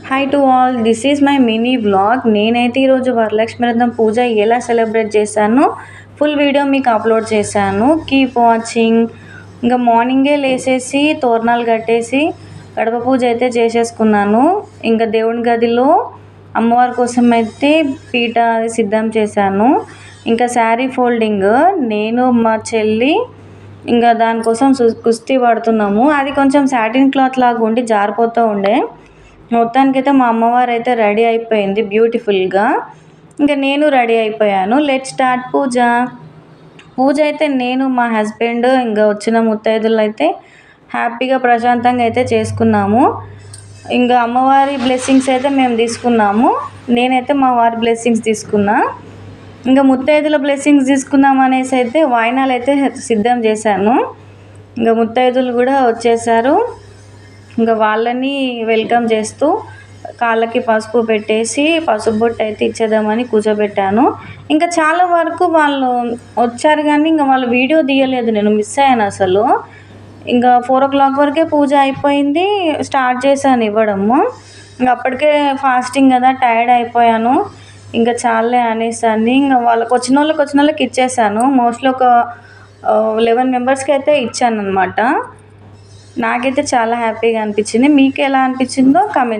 Hi to all, this is my mini vlog. నేనైతే ఈరోజు వరలక్ష్మి వ్రతం పూజ ఎలా సెలబ్రేట్ చేశానో ఫుల్ వీడియో మీకు అప్లోడ్ చేశాను. Keep watching. ఇంకా మార్నింగే లేసేసి తోరణాలు కట్టేసి గడప పూజ అయితే చేసేసుకున్నాను. ఇంకా దేవుని గదిలో అమ్మవారి కోసం అయితే పీట సిద్ధం చేశాను. ఇంకా శారీ ఫోల్డింగ్ నేను మా చెల్లి ఇంకా దానికోసం కుస్తీ పడుతున్నాము. అది కొంచెం సాటిన్ క్లాత్ లాగా ఉండి జారిపోతూ ఉండే. మొత్తానికైతే మా అమ్మవారు అయితే రెడీ అయిపోయింది బ్యూటిఫుల్గా. ఇంకా నేను రెడీ అయిపోయాను. లెట్ స్టార్ట్ పూజ అయితే నేను మా హస్బెండ్ ఇంకా వచ్చిన ముత్తైదులు అయితే హ్యాపీగా ప్రశాంతంగా అయితే చేసుకున్నాము. ఇంకా అమ్మవారి బ్లెస్సింగ్స్ అయితే మేము తీసుకున్నాము. నేనైతే మా వారి బ్లెస్సింగ్స్ తీసుకున్నా. ఇంకా ముత్తైదుల బ్లెస్సింగ్స్ తీసుకుందాం అనేసి అయితే వాయినాలు అయితే సిద్ధం చేశాను. ఇంకా ముత్తైదులు కూడా వచ్చేసారు. ఇంకా వాళ్ళని వెల్కమ్ చేస్తూ కాళ్ళకి పసుపు పెట్టేసి పసుపు బొట్టు అయితే ఇచ్చేద్దామని కూర్చోబెట్టాను. ఇంకా చాలా వరకు వాళ్ళు వచ్చారు కానీ ఇంకా వాళ్ళు వీడియో తీయలేదు, నేను మిస్ అయ్యాను అసలు. ఇంకా 4 o'clock వరకే పూజ అయిపోయింది, స్టార్ట్ చేశాను ఇవ్వడము. ఇంకా అప్పటికే ఫాస్టింగ్ కదా, టైర్డ్ అయిపోయాను. ఇంకా చాలే అనేసాను. ఇంకా వాళ్ళకి వచ్చిన వాళ్ళకి ఇచ్చేసాను. మోస్ట్లీ ఒక 11 మెంబర్స్కి అయితే ఇచ్చాను అనమాట. నాకైతే చాలా హ్యాపీగా అనిపించింది. మీకు ఎలా అనిపించిందో కామెంట్